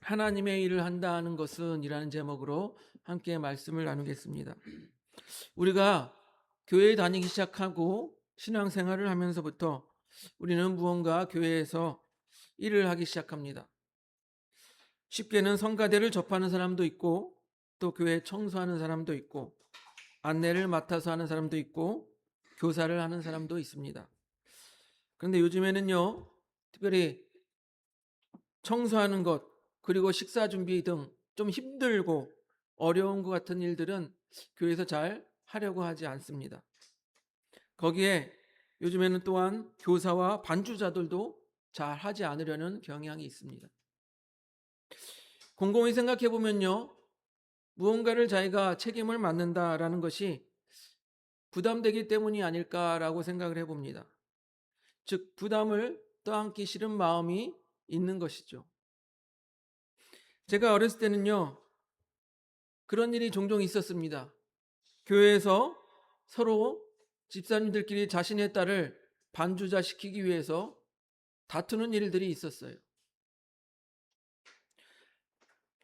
하나님의 일을 한다는 것은 이라는 제목으로 함께 말씀을 나누겠습니다. 우리가 교회에 다니기 시작하고 신앙생활을 하면서부터 우리는 무언가 교회에서 일을 하기 시작합니다. 쉽게는 성가대를 접하는 사람도 있고, 또 교회 청소하는 사람도 있고, 안내를 맡아서 하는 사람도 있고, 교사를 하는 사람도 있습니다. 그런데 요즘에는요, 특별히 청소하는 것, 그리고 식사 준비 등 좀 힘들고 어려운 것 같은 일들은 교회에서 잘 하려고 하지 않습니다. 거기에 요즘에는 또한 교사와 반주자들도 잘 하지 않으려는 경향이 있습니다. 곰곰이 생각해 보면요, 무언가를 자기가 책임을 맡는다라는 것이 부담되기 때문이 아닐까라고 생각을 해봅니다. 즉, 부담을 떠안기 싫은 마음이 있는 것이죠. 제가 어렸을 때는요, 그런 일이 종종 있었습니다. 교회에서 서로 집사님들끼리 자신의 딸을 반주자 시키기 위해서 다투는 일들이 있었어요.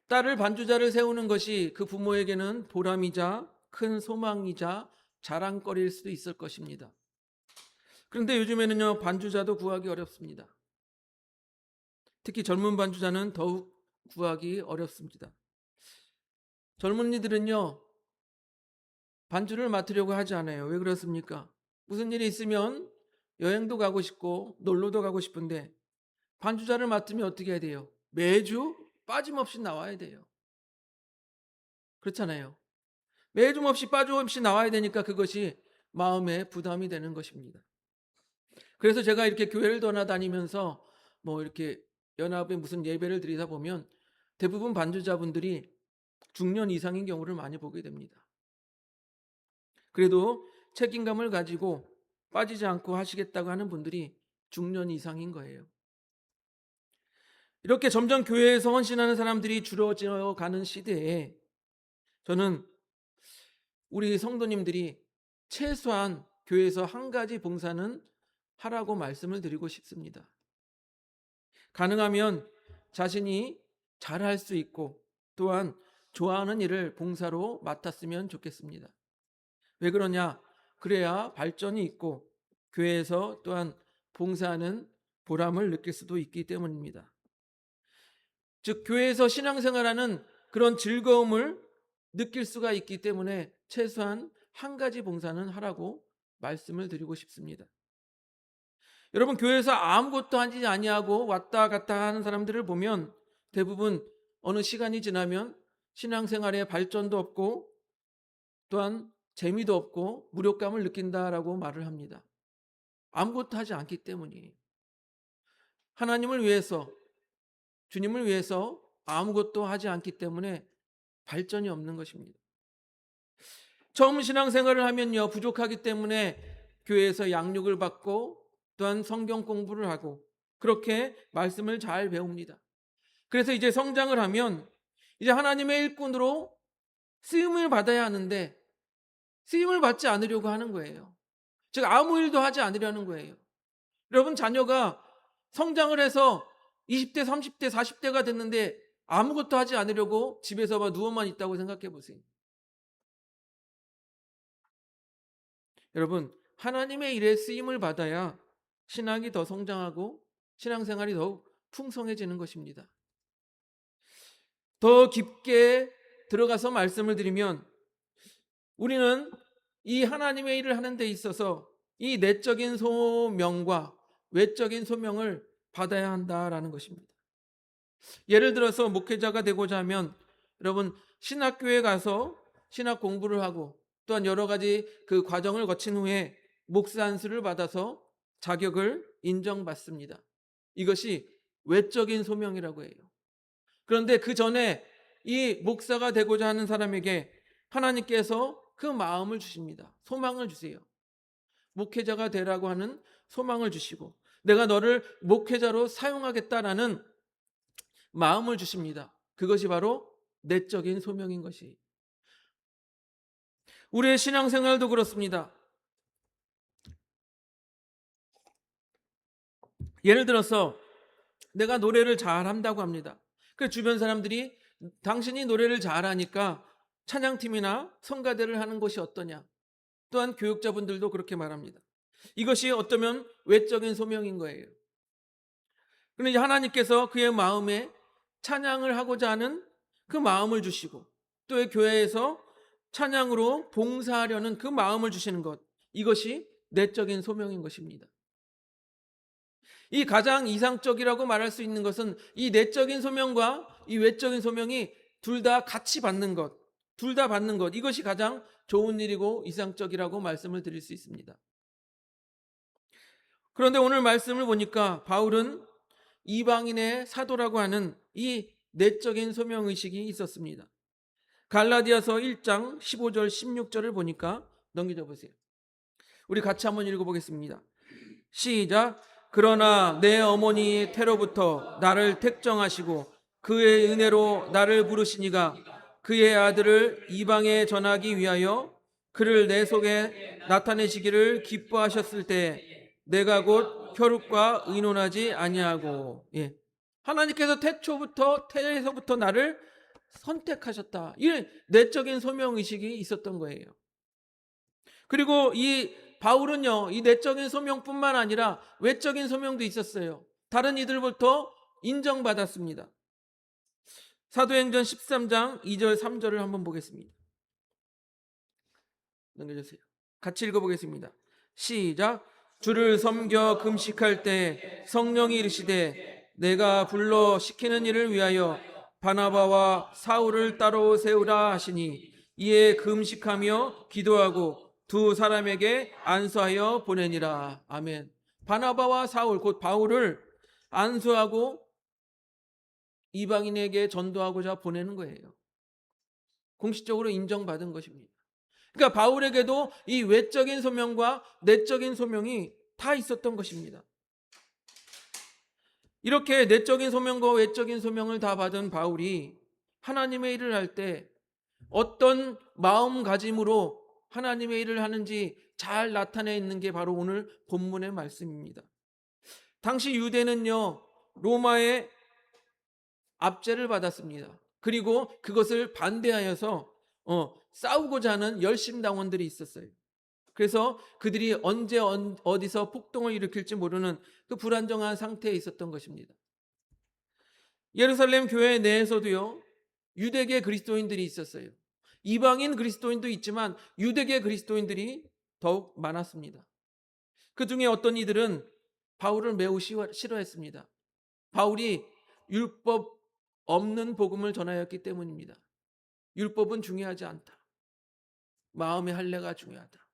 딸을 반주자를 세우는 것이 그 부모에게는 보람이자 큰 소망이자 자랑거리일 수도 있을 것입니다. 그런데 요즘에는요, 반주자도 구하기 어렵습니다. 특히 젊은 반주자는 더욱 구하기 어렵습니다. 젊은이들은요, 반주를 맡으려고 하지 않아요. 왜 그렇습니까? 무슨 일이 있으면 여행도 가고 싶고 놀러도 가고 싶은데 반주자를 맡으면 어떻게 해야 돼요? 매주 빠짐없이 나와야 돼요. 그렇잖아요. 매주 없이 빠짐없이 나와야 되니까 그것이 마음에 부담이 되는 것입니다. 그래서 제가 이렇게 교회를 떠나다니면서 뭐 이렇게 연합에 무슨 예배를 드리다 보면 대부분 반주자분들이 중년 이상인 경우를 많이 보게 됩니다. 그래도 책임감을 가지고 빠지지 않고 하시겠다고 하는 분들이 중년 이상인 거예요. 이렇게 점점 교회에서 헌신하는 사람들이 줄어져 가는 시대에 저는 우리 성도님들이 최소한 교회에서 한 가지 봉사는 하라고 말씀을 드리고 싶습니다. 가능하면 자신이 잘할 수 있고 또한 좋아하는 일을 봉사로 맡았으면 좋겠습니다. 왜 그러냐? 그래야 발전이 있고 교회에서 또한 봉사하는 보람을 느낄 수도 있기 때문입니다. 즉 교회에서 신앙생활하는 그런 즐거움을 느낄 수가 있기 때문에 최소한 한 가지 봉사는 하라고 말씀을 드리고 싶습니다. 여러분, 교회에서 아무것도 하지 아니하고 왔다 갔다 하는 사람들을 보면 대부분 어느 시간이 지나면 신앙생활에 발전도 없고 또한 재미도 없고 무력감을 느낀다라고 말을 합니다. 아무것도 하지 않기 때문이에요. 하나님을 위해서, 주님을 위해서 아무것도 하지 않기 때문에 발전이 없는 것입니다. 처음 신앙생활을 하면요, 부족하기 때문에 교회에서 양육을 받고 또한 성경 공부를 하고 그렇게 말씀을 잘 배웁니다. 그래서 이제 성장을 하면 이제 하나님의 일꾼으로 쓰임을 받아야 하는데 쓰임을 받지 않으려고 하는 거예요. 즉 아무 일도 하지 않으려는 거예요. 여러분, 자녀가 성장을 해서 20대, 30대, 40대가 됐는데 아무것도 하지 않으려고 집에서 누워만 있다고 생각해 보세요. 여러분, 하나님의 일에 쓰임을 받아야 신앙이 더 성장하고 신앙생활이 더욱 풍성해지는 것입니다. 더 깊게 들어가서 말씀을 드리면 우리는 이 하나님의 일을 하는 데 있어서 이 내적인 소명과 외적인 소명을 받아야 한다라는 것입니다. 예를 들어서 목회자가 되고자 하면 여러분, 신학교에 가서 신학 공부를 하고 또한 여러 가지 그 과정을 거친 후에 목사 안수를 받아서 자격을 인정받습니다. 이것이 외적인 소명이라고 해요. 그런데 그 전에 이 목사가 되고자 하는 사람에게 하나님께서 그 마음을 주십니다. 소망을 주세요. 목회자가 되라고 하는 소망을 주시고 내가 너를 목회자로 사용하겠다라는 마음을 주십니다. 그것이 바로 내적인 소명인 것이. 우리의 신앙생활도 그렇습니다. 예를 들어서 내가 노래를 잘한다고 합니다. 그 주변 사람들이 당신이 노래를 잘하니까 찬양팀이나 성가대를 하는 것이 어떠냐. 또한 교육자분들도 그렇게 말합니다. 이것이 어쩌면 외적인 소명인 거예요. 그런데 하나님께서 그의 마음에 찬양을 하고자 하는 그 마음을 주시고 또 교회에서 찬양으로 봉사하려는 그 마음을 주시는 것, 이것이 내적인 소명인 것입니다. 이 가장 이상적이라고 말할 수 있는 것은 이 내적인 소명과 이 외적인 소명이 둘 다 같이 받는 것, 둘 다 받는 것, 이것이 가장 좋은 일이고 이상적이라고 말씀을 드릴 수 있습니다. 그런데 오늘 말씀을 보니까 바울은 이방인의 사도라고 하는 이 내적인 소명의식이 있었습니다. 갈라디아서 1장 15절 16절을 보니까 넘겨줘 보세요. 우리 같이 한번 읽어보겠습니다. 시작. 그러나 내 어머니 태로부터 나를 택정하시고 그의 은혜로 나를 부르시니가 그의 아들을 이방에 전하기 위하여 그를 내 속에 나타내시기를 기뻐하셨을 때 내가 곧 혈육과 의논하지 아니하고. 하나님께서 태에서부터 나를 선택하셨다. 이 내적인 소명의식이 있었던 거예요. 그리고 이 바울은요, 이 내적인 소명뿐만 아니라 외적인 소명도 있었어요. 다른 이들부터 인정받았습니다. 사도행전 13장 2절 3절을 한번 보겠습니다. 넘겨주세요. 같이 읽어보겠습니다. 시작. 주를 섬겨 금식할 때 성령이 이르시되 내가 불러 시키는 일을 위하여 바나바와 사울을 따로 세우라 하시니 이에 금식하며 기도하고 두 사람에게 안수하여 보내니라. 아멘. 바나바와 사울, 곧 바울을 안수하고 이방인에게 전도하고자 보내는 거예요. 공식적으로 인정받은 것입니다. 그러니까 바울에게도 이 외적인 소명과 내적인 소명이 다 있었던 것입니다. 이렇게 내적인 소명과 외적인 소명을 다 받은 바울이 하나님의 일을 할 때 어떤 마음가짐으로 하나님의 일을 하는지 잘 나타내 있는 게 바로 오늘 본문의 말씀입니다. 당시 유대는요, 로마의 압제를 받았습니다. 그리고 그것을 반대하여서 싸우고자 하는 열심당원들이 있었어요. 그래서 그들이 언제 어디서 폭동을 일으킬지 모르는 그 불안정한 상태에 있었던 것입니다. 예루살렘 교회 내에서도요, 유대계 그리스도인들이 있었어요. 이방인 그리스도인도 있지만 유대계 그리스도인들이 더욱 많았습니다. 그 중에 어떤 이들은 바울을 매우 싫어했습니다. 바울이 율법 없는 복음을 전하였기 때문입니다. 율법은 중요하지 않다. 마음의 할례가 중요하다.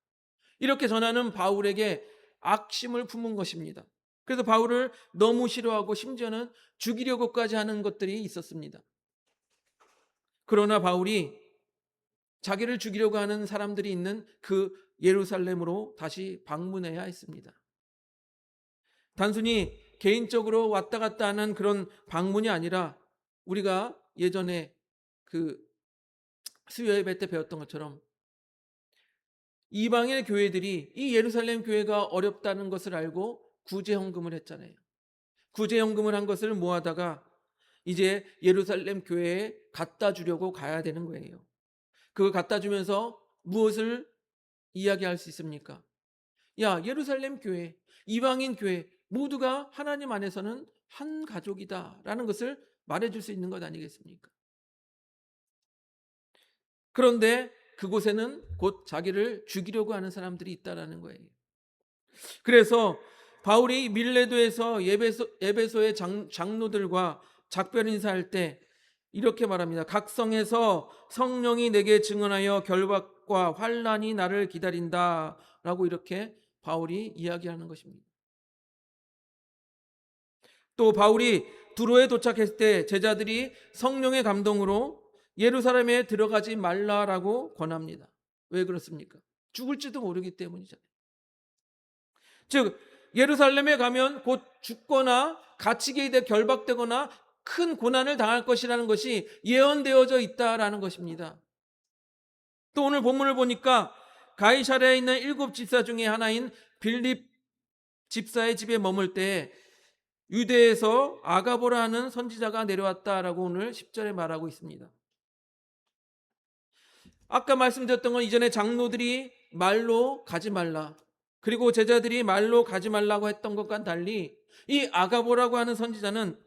이렇게 전하는 바울에게 악심을 품은 것입니다. 그래서 바울을 너무 싫어하고 심지어는 죽이려고까지 하는 것들이 있었습니다. 그러나 바울이 자기를 죽이려고 하는 사람들이 있는 그 예루살렘으로 다시 방문해야 했습니다. 단순히 개인적으로 왔다 갔다 하는 그런 방문이 아니라 우리가 예전에 그 수요 예배 때 배웠던 것처럼 이방의 교회들이 이 예루살렘 교회가 어렵다는 것을 알고 구제헌금을 했잖아요. 구제헌금을 한 것을 모아다가 이제 예루살렘 교회에 갖다 주려고 가야 되는 거예요. 그걸 갖다 주면서 무엇을 이야기할 수 있습니까? 야, 예루살렘 교회, 이방인 교회 모두가 하나님 안에서는 한 가족이다라는 것을 말해줄 수 있는 것 아니겠습니까? 그런데 그곳에는 곧 자기를 죽이려고 하는 사람들이 있다라는 거예요. 그래서 바울이 밀레도에서 에베소의 장로들과 작별 인사할 때 이렇게 말합니다. 각 성에서 성령이 내게 증언하여 결박과 환난이 나를 기다린다라고 이렇게 바울이 이야기하는 것입니다. 또 바울이 두로에 도착했을 때 제자들이 성령의 감동으로 예루살렘에 들어가지 말라라고 권합니다. 왜 그렇습니까? 죽을지도 모르기 때문이잖아요. 즉 예루살렘에 가면 곧 죽거나 갇히게 돼 결박되거나 큰 고난을 당할 것이라는 것이 예언되어져 있다라는 것입니다. 또 오늘 본문을 보니까 가이사랴에 있는 7 집사 중에 하나인 빌립 집사의 집에 머물 때 유대에서 아가보라는 선지자가 내려왔다라고 오늘 10절에 말하고 있습니다. 아까 말씀드렸던 건 이전에 장로들이 말로 가지 말라, 그리고 제자들이 말로 가지 말라고 했던 것과 달리 이 아가보라고 하는 선지자는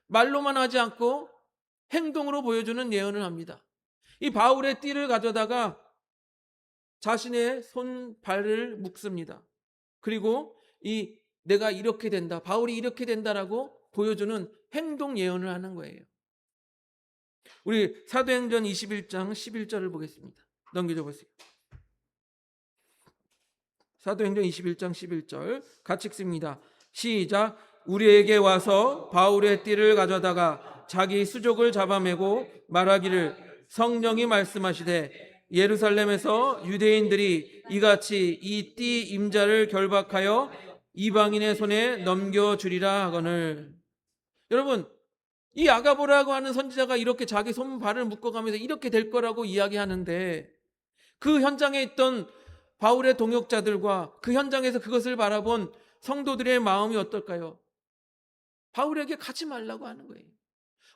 말로만 하지 않고 행동으로 보여주는 예언을 합니다. 이 바울의 띠를 가져다가 자신의 손, 발을 묶습니다. 그리고 이 내가 이렇게 된다, 바울이 이렇게 된다라고 보여주는 행동 예언을 하는 거예요. 우리 사도행전 21장 11절을 보겠습니다. 넘겨줘 보세요. 사도행전 21장 11절 같이 읽습니다. 시작. 우리에게 와서 바울의 띠를 가져다가 자기 수족을 잡아매고 말하기를 성령이 말씀하시되 예루살렘에서 유대인들이 이같이 이 띠 임자를 결박하여 이방인의 손에 넘겨주리라 하거늘. 여러분, 이 아가보라고 하는 선지자가 이렇게 자기 손발을 묶어가면서 이렇게 될 거라고 이야기하는데, 그 현장에 있던 바울의 동역자들과 그 현장에서 그것을 바라본 성도들의 마음이 어떨까요? 바울에게 가지 말라고 하는 거예요.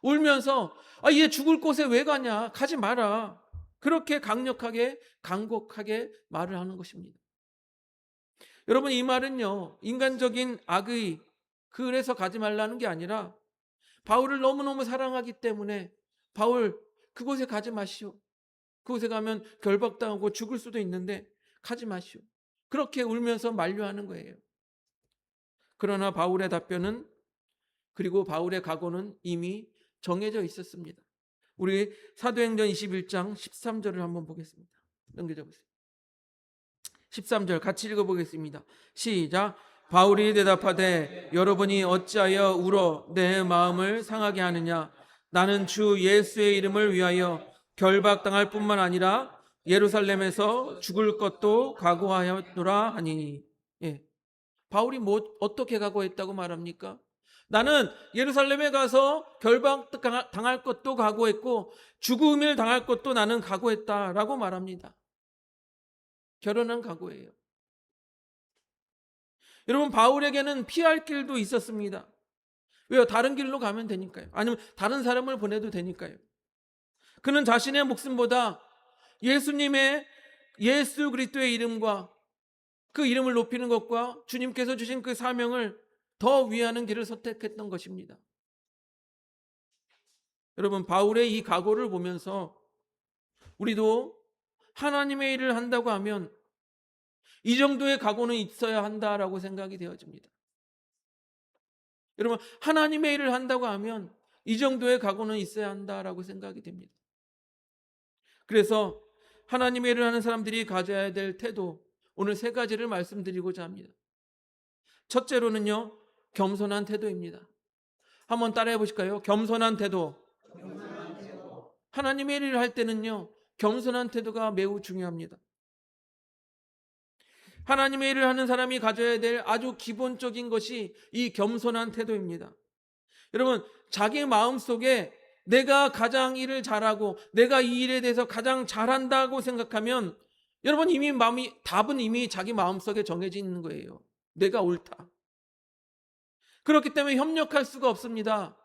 울면서 얘 죽을 곳에 왜 가냐, 가지 마라, 그렇게 강력하게 간곡하게 말을 하는 것입니다. 여러분, 이 말은요, 인간적인 악의, 그래서 가지 말라는 게 아니라 바울을 너무너무 사랑하기 때문에 바울 그곳에 가지 마시오, 그곳에 가면 결박당하고 죽을 수도 있는데 가지 마시오, 그렇게 울면서 만류하는 거예요. 그러나 바울의 답변은, 그리고 바울의 각오는 이미 정해져 있었습니다. 우리 사도행전 21장 13절을 한번 보겠습니다. 넘겨줘 보세요. 13절 같이 읽어보겠습니다. 시작. 바울이 대답하되 여러분이 어찌하여 울어 내 마음을 상하게 하느냐. 나는 주 예수의 이름을 위하여 결박당할 뿐만 아니라 예루살렘에서 죽을 것도 각오하였노라 하니. 예. 바울이 어떻게 각오했다고 말합니까? 나는 예루살렘에 가서 결박당할 것도 각오했고 죽음을 당할 것도 나는 각오했다라고 말합니다. 결혼한 각오예요. 여러분, 바울에게는 피할 길도 있었습니다. 왜요? 다른 길로 가면 되니까요. 아니면 다른 사람을 보내도 되니까요. 그는 자신의 목숨보다 예수님의, 예수 그리스도의 이름과 그 이름을 높이는 것과 주님께서 주신 그 사명을 더 위하는 길을 선택했던 것입니다. 여러분, 바울의 이 각오를 보면서 우리도 하나님의 일을 한다고 하면 이 정도의 각오는 있어야 한다라고 생각이 되어집니다. 여러분, 하나님의 일을 한다고 하면 이 정도의 각오는 있어야 한다라고 생각이 됩니다. 그래서 하나님의 일을 하는 사람들이 가져야 될 태도, 오늘 세 가지를 말씀드리고자 합니다. 첫째로는요, 겸손한 태도입니다. 한번 따라해 보실까요? 겸손한 태도. 하나님의 일을 할 때는요, 겸손한 태도가 매우 중요합니다. 하나님의 일을 하는 사람이 가져야 될 아주 기본적인 것이 이 겸손한 태도입니다. 여러분, 자기 마음속에 내가 가장 일을 잘하고 내가 이 일에 대해서 가장 잘한다고 생각하면 여러분, 답은 이미 자기 마음속에 정해져 있는 거예요. 내가 옳다. 그렇기 때문에 협력할 수가 없습니다.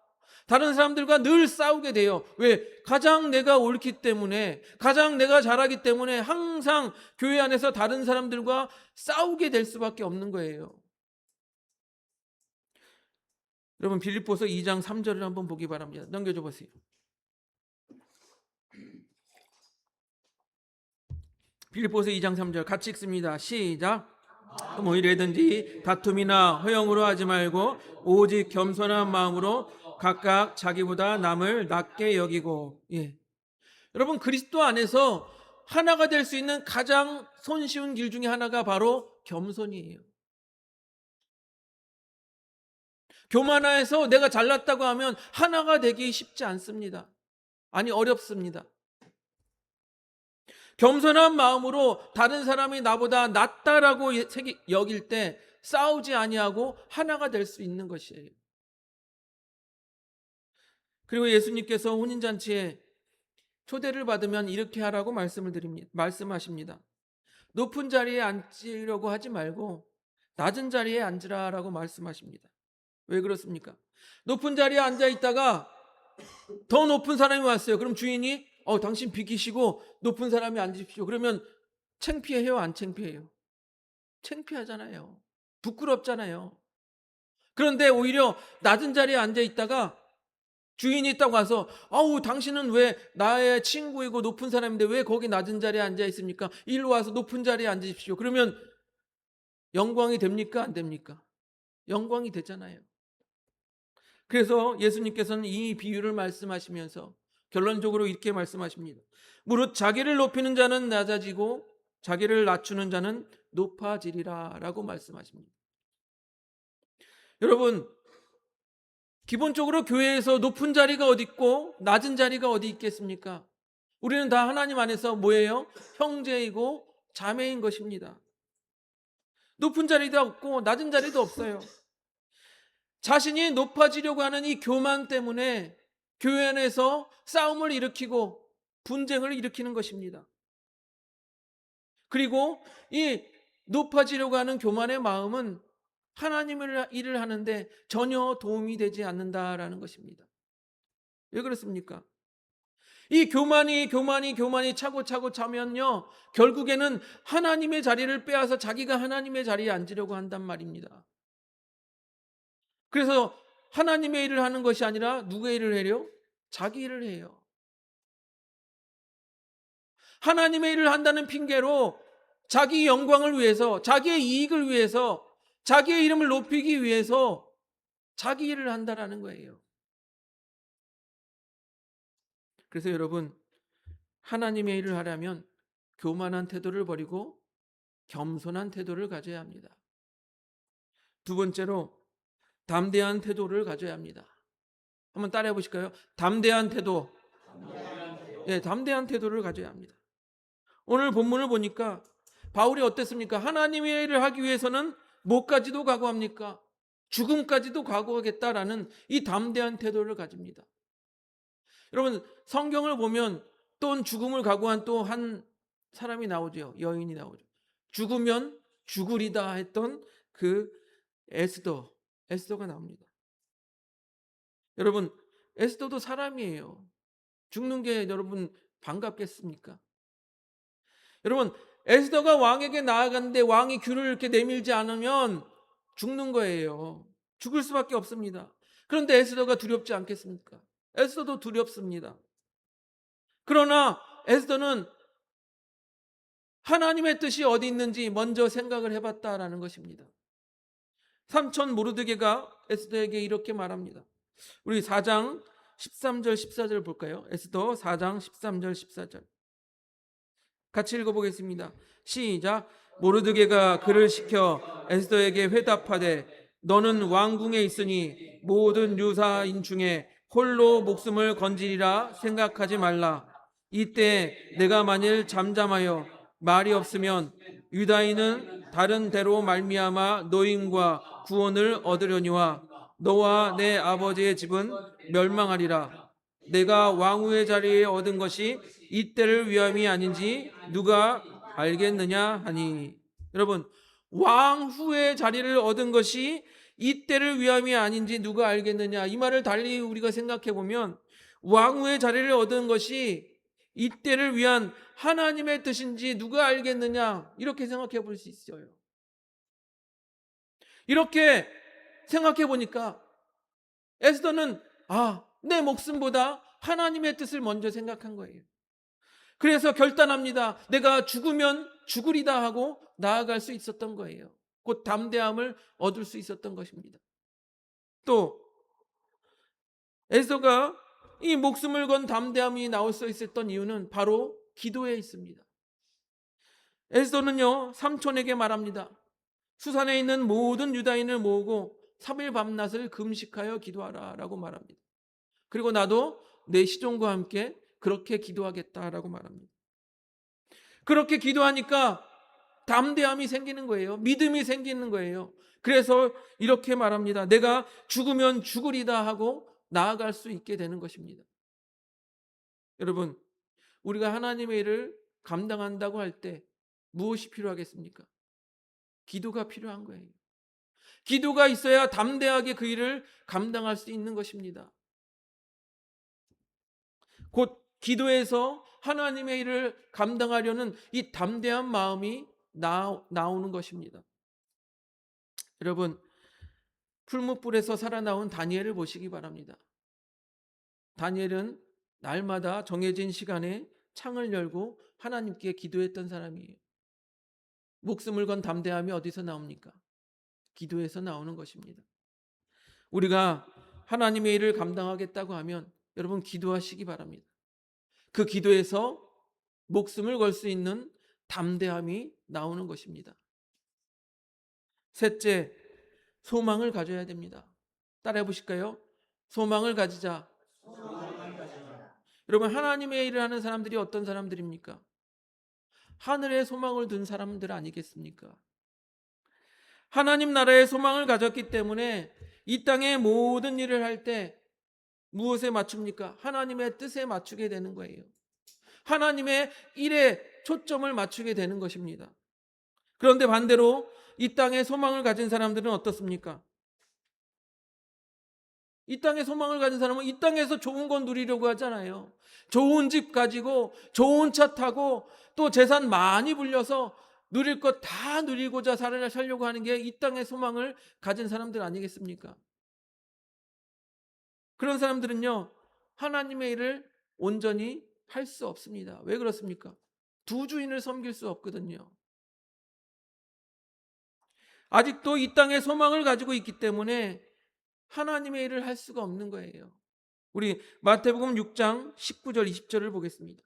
다른 사람들과 늘 싸우게 돼요. 왜? 가장 내가 옳기 때문에, 가장 내가 잘하기 때문에 항상 교회 안에서 다른 사람들과 싸우게 될 수밖에 없는 거예요. 여러분, 빌립보서 2장 3절을 한번 보기 바랍니다. 넘겨줘 보세요. 빌립보서 2장 3절 같이 읽습니다. 시작. 뭐 이래든지 다툼이나 허영으로 하지 말고 오직 겸손한 마음으로 각각 자기보다 남을 낮게 여기고. 여러분, 그리스도 안에서 하나가 될 수 있는 가장 손쉬운 길 중에 하나가 바로 겸손이에요. 교만해서 내가 잘났다고 하면 하나가 되기 쉽지 않습니다. 아니, 어렵습니다. 겸손한 마음으로 다른 사람이 나보다 낫다라고 여길 때 싸우지 아니하고 하나가 될 수 있는 것이에요. 그리고 예수님께서 혼인잔치에 초대를 받으면 이렇게 하라고 말씀하십니다. 높은 자리에 앉으려고 하지 말고 낮은 자리에 앉으라라고 말씀하십니다. 왜 그렇습니까? 높은 자리에 앉아 있다가 더 높은 사람이 왔어요. 그럼 주인이 당신 비키시고 높은 사람이 앉으십시오. 그러면 창피해요, 안 창피해요? 창피하잖아요. 부끄럽잖아요. 그런데 오히려 낮은 자리에 앉아 있다가 주인이 딱 와서 아우 당신은 왜 나의 친구이고 높은 사람인데 왜 거기 낮은 자리에 앉아 있습니까? 일로 와서 높은 자리에 앉으십시오. 그러면 영광이 됩니까? 안 됩니까? 영광이 되잖아요. 그래서 예수님께서는 이 비유를 말씀하시면서 결론적으로 이렇게 말씀하십니다. 무릇 자기를 높이는 자는 낮아지고 자기를 낮추는 자는 높아지리라 라고 말씀하십니다. 여러분, 기본적으로 교회에서 높은 자리가 어디 있고 낮은 자리가 어디 있겠습니까? 우리는 다 하나님 안에서 뭐예요? 형제이고 자매인 것입니다. 높은 자리도 없고 낮은 자리도 없어요. 자신이 높아지려고 하는 이 교만 때문에 교회 안에서 싸움을 일으키고 분쟁을 일으키는 것입니다. 그리고 이 높아지려고 하는 교만의 마음은 하나님의 일을 하는데 전혀 도움이 되지 않는다라는 것입니다. 왜 그렇습니까? 이 교만이 차고 차면요, 결국에는 하나님의 자리를 빼앗아 자기가 하나님의 자리에 앉으려고 한단 말입니다. 그래서 하나님의 일을 하는 것이 아니라 누구의 일을 해요? 자기 일을 해요. 하나님의 일을 한다는 핑계로 자기 영광을 위해서, 자기의 이익을 위해서, 자기의 이름을 높이기 위해서 자기 일을 한다라는 거예요. 그래서 여러분, 하나님의 일을 하려면 교만한 태도를 버리고 겸손한 태도를 가져야 합니다. 두 번째로 담대한 태도를 가져야 합니다. 한번 따라해 보실까요? 담대한 태도. 네, 담대한 태도를 가져야 합니다. 오늘 본문을 보니까 바울이 어땠습니까? 하나님의 일을 하기 위해서는 뭐까지도 각오합니까? 죽음까지도 각오하겠다라는 이 담대한 태도를 가집니다. 여러분, 성경을 보면 또 죽음을 각오한 또 한 사람이 나오죠. 여인이 나오죠. 죽으면 죽으리다 했던 그 에스더가 나옵니다. 여러분, 에스더도 사람이에요. 죽는 게 여러분 반갑겠습니까? 여러분, 에스더가 왕에게 나아갔는데 왕이 귀를 이렇게 내밀지 않으면 죽는 거예요. 죽을 수밖에 없습니다. 그런데 에스더가 두렵지 않겠습니까? 에스더도 두렵습니다. 그러나 에스더는 하나님의 뜻이 어디 있는지 먼저 생각을 해봤다라는 것입니다. 삼촌 모르드게가 에스더에게 이렇게 말합니다. 우리 4장 13절 14절 볼까요? 에스더 4장 13절 14절 같이 읽어보겠습니다. 시작. 모르드게가 그를 시켜 에스더에게 회답하되 너는 왕궁에 있으니 모든 유사인 중에 홀로 목숨을 건지리라 생각하지 말라. 이때 내가 만일 잠잠하여 말이 없으면 유다인은 다른 데로 말미암아 노임과 구원을 얻으려니와 너와 내 아버지의 집은 멸망하리라. 내가 왕후의 자리에 얻은 것이 이때를 위함이 아닌지 누가 알겠느냐 하니. 여러분, 왕후의 자리를 얻은 것이 이때를 위함이 아닌지 누가 알겠느냐, 이 말을 달리 우리가 생각해 보면 왕후의 자리를 얻은 것이 이때를 위한 하나님의 뜻인지 누가 알겠느냐, 이렇게 생각해 볼 수 있어요. 이렇게 생각해 보니까 에스더는 내 목숨보다 하나님의 뜻을 먼저 생각한 거예요. 그래서 결단합니다. 내가 죽으면 죽으리다 하고 나아갈 수 있었던 거예요. 곧 담대함을 얻을 수 있었던 것입니다. 또 에스더가 이 목숨을 건 담대함이 나올 수 있었던 이유는 바로 기도에 있습니다. 에스더는요, 삼촌에게 말합니다. 수산에 있는 모든 유다인을 모으고 3일 밤낮을 금식하여 기도하라 라고 말합니다. 그리고 나도 내 시종과 함께 그렇게 기도하겠다라고 말합니다. 그렇게 기도하니까 담대함이 생기는 거예요. 믿음이 생기는 거예요. 그래서 이렇게 말합니다. 내가 죽으면 죽으리다 하고 나아갈 수 있게 되는 것입니다. 여러분, 우리가 하나님의 일을 감당한다고 할 때 무엇이 필요하겠습니까? 기도가 필요한 거예요. 기도가 있어야 담대하게 그 일을 감당할 수 있는 것입니다. 곧 기도에서 하나님의 일을 감당하려는 이 담대한 마음이 나오는 것입니다. 여러분, 풀무불에서 살아나온 다니엘을 보시기 바랍니다. 다니엘은 날마다 정해진 시간에 창을 열고 하나님께 기도했던 사람이에요. 목숨을 건 담대함이 어디서 나옵니까? 기도에서 나오는 것입니다. 우리가 하나님의 일을 감당하겠다고 하면 여러분 기도하시기 바랍니다. 그 기도에서 목숨을 걸 수 있는 담대함이 나오는 것입니다. 셋째, 소망을 가져야 됩니다. 따라해 보실까요? 소망을 가지자. 여러분, 하나님의 일을 하는 사람들이 어떤 사람들입니까? 하늘에 소망을 둔 사람들 아니겠습니까? 하나님 나라의 소망을 가졌기 때문에 이 땅의 모든 일을 할 때 무엇에 맞춥니까? 하나님의 뜻에 맞추게 되는 거예요. 하나님의 일에 초점을 맞추게 되는 것입니다. 그런데 반대로 이 땅에 소망을 가진 사람들은 어떻습니까? 이 땅에 소망을 가진 사람은 이 땅에서 좋은 건 누리려고 하잖아요. 좋은 집 가지고 좋은 차 타고 또 재산 많이 불려서 누릴 것 다 누리고자 살려고 하는 게 이 땅의 소망을 가진 사람들 아니겠습니까? 그런 사람들은요, 하나님의 일을 온전히 할 수 없습니다. 왜 그렇습니까? 두 주인을 섬길 수 없거든요. 아직도 이 땅에 소망을 가지고 있기 때문에 하나님의 일을 할 수가 없는 거예요. 우리 마태복음 6장 19절 20절을 보겠습니다.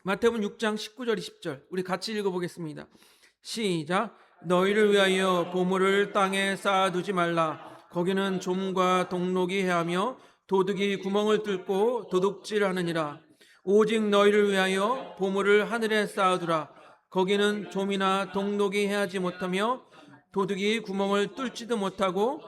마태복음 6장 19절 20절 우리 같이 읽어보겠습니다. 시작. 너희를 위하여 보물을 땅에 쌓아두지 말라. 거기는 좀과 동록이 해하며 도둑이 구멍을 뚫고 도둑질하느니라. 오직 너희를 위하여 보물을 하늘에 쌓아두라. 거기는 좀이나 동록이 해하지 못하며 도둑이 구멍을 뚫지도 못하고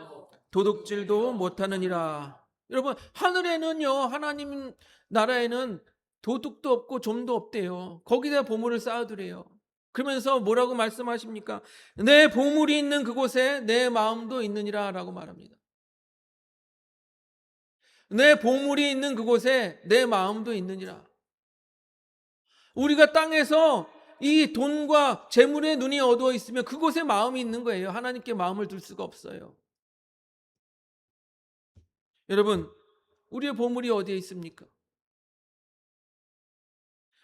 도둑질도 못하느니라. 여러분, 하늘에는요, 하나님 나라에는 도둑도 없고 좀도 없대요. 거기다 보물을 쌓아두래요. 그러면서 뭐라고 말씀하십니까? 내 보물이 있는 그곳에 내 마음도 있느니라 라고 말합니다. 내 보물이 있는 그곳에 내 마음도 있느니라. 우리가 땅에서 이 돈과 재물에 눈이 어두워 있으면 그곳에 마음이 있는 거예요. 하나님께 마음을 둘 수가 없어요. 여러분, 우리의 보물이 어디에 있습니까?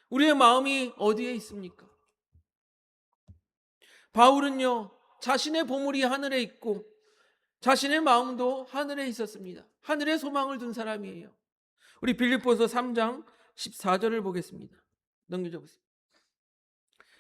우리의 마음이 어디에 있습니까? 바울은요, 자신의 보물이 하늘에 있고 자신의 마음도 하늘에 있었습니다. 하늘에 소망을 둔 사람이에요. 우리 빌립보서 3장 14절을 보겠습니다. 넘겨줘 보세요.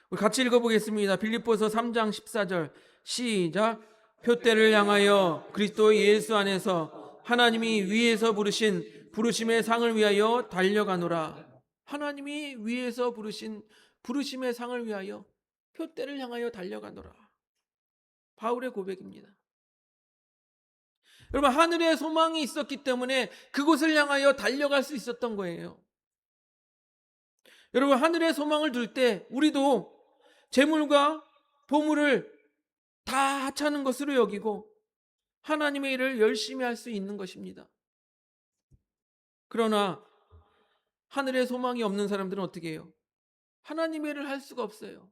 우리 같이 읽어보겠습니다. 빌립보서 3장 14절 시작. 표대를 향하여 그리스도 예수 안에서 하나님이 위에서 부르신 부르심의 상을 위하여 달려가노라. 하나님이 위에서 부르신 부르심의 상을 위하여 표대를 향하여 달려가노라. 바울의 고백입니다. 여러분, 하늘에 소망이 있었기 때문에 그곳을 향하여 달려갈 수 있었던 거예요. 여러분, 하늘에 소망을 둘 때 우리도 재물과 보물을 다 하찮은 것으로 여기고 하나님의 일을 열심히 할 수 있는 것입니다. 그러나 하늘에 소망이 없는 사람들은 어떻게 해요? 하나님의 일을 할 수가 없어요.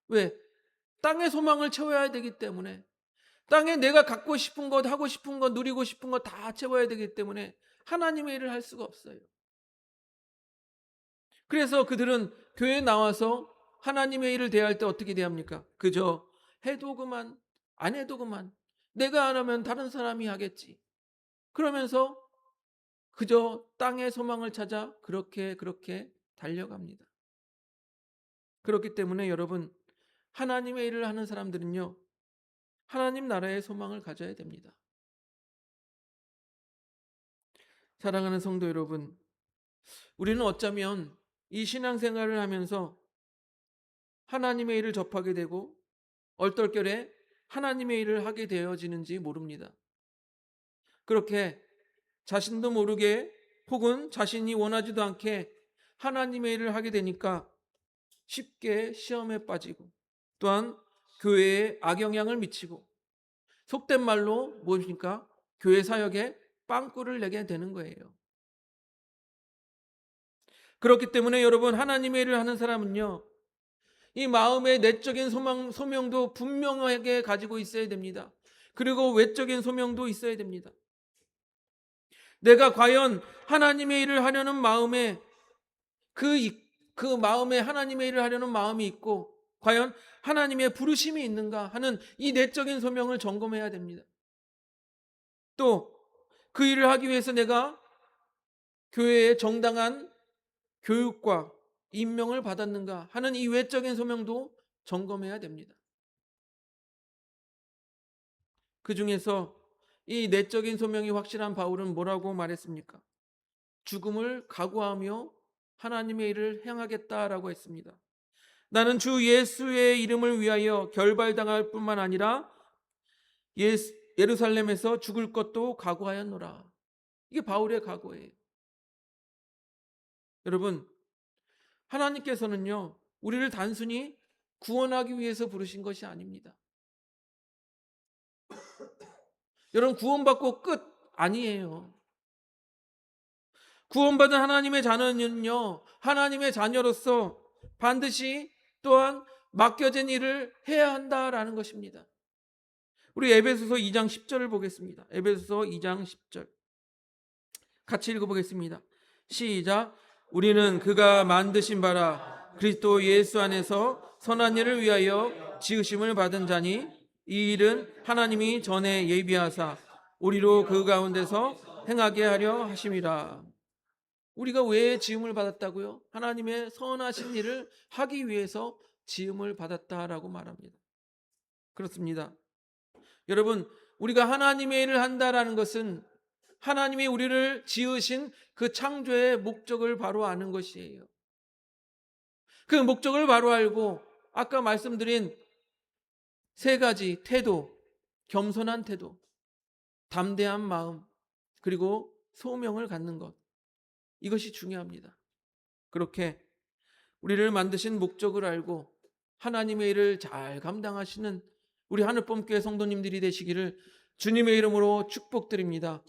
왜? 땅의 소망을 채워야 되기 때문에, 땅에 내가 갖고 싶은 것, 하고 싶은 것, 누리고 싶은 것 다 채워야 되기 때문에 하나님의 일을 할 수가 없어요. 그래서 그들은 교회에 나와서 하나님의 일을 대할 때 어떻게 대합니까? 그저 해도 그만, 안 해도 그만, 내가 안 하면 다른 사람이 하겠지, 그러면서 그저 땅의 소망을 찾아 그렇게 달려갑니다. 그렇기 때문에 여러분, 하나님의 일을 하는 사람들은요, 하나님 나라의 소망을 가져야 됩니다. 사랑하는 성도 여러분, 우리는 어쩌면 이 신앙생활을 하면서 하나님의 일을 접하게 되고 얼떨결에 하나님의 일을 하게 되어지는지 모릅니다. 그렇게 자신도 모르게 혹은 자신이 원하지도 않게 하나님의 일을 하게 되니까 쉽게 시험에 빠지고 또한 교회에 악영향을 미치고, 속된 말로 무엇입니까? 교회 사역에 빵꾸를 내게 되는 거예요. 그렇기 때문에 여러분, 하나님의 일을 하는 사람은요, 이 마음의 내적인 소명도 분명하게 가지고 있어야 됩니다. 그리고 외적인 소명도 있어야 됩니다. 내가 과연 하나님의 일을 하려는 마음에 그 마음에 하나님의 일을 하려는 마음이 있고, 과연 하나님의 부르심이 있는가 하는 이 내적인 소명을 점검해야 됩니다. 또 그 일을 하기 위해서 내가 교회의 정당한 교육과 임명을 받았는가 하는 이 외적인 소명도 점검해야 됩니다. 그 중에서 이 내적인 소명이 확실한 바울은 뭐라고 말했습니까? 죽음을 각오하며 하나님의 일을 행하겠다라고 했습니다. 나는 주 예수의 이름을 위하여 결발당할 뿐만 아니라 예루살렘에서 죽을 것도 각오하였노라. 이게 바울의 각오예요. 여러분, 하나님께서는요, 우리를 단순히 구원하기 위해서 부르신 것이 아닙니다. 여러분, 구원받고 끝 아니에요. 구원받은 하나님의 자녀는요, 하나님의 자녀로서 반드시 또한 맡겨진 일을 해야 한다라는 것입니다. 우리 에베소서 2장 10절을 보겠습니다. 에베소서 2장 10절 같이 읽어보겠습니다. 시작. 우리는 그가 만드신 바라 그리스도 예수 안에서 선한 일을 위하여 지으심을 받은 자니, 이 일은 하나님이 전에 예비하사 우리로 그 가운데서 행하게 하려 하심이라. 우리가 왜 지음을 받았다고요? 하나님의 선하신 일을 하기 위해서 지음을 받았다라고 말합니다. 그렇습니다. 여러분, 우리가 하나님의 일을 한다라는 것은 하나님이 우리를 지으신 그 창조의 목적을 바로 아는 것이에요. 그 목적을 바로 알고 아까 말씀드린 세 가지 태도, 겸손한 태도, 담대한 마음, 그리고 소명을 갖는 것, 이것이 중요합니다. 그렇게 우리를 만드신 목적을 알고 하나님의 일을 잘 감당하시는 우리 하늘봄교회 성도님들이 되시기를 주님의 이름으로 축복드립니다.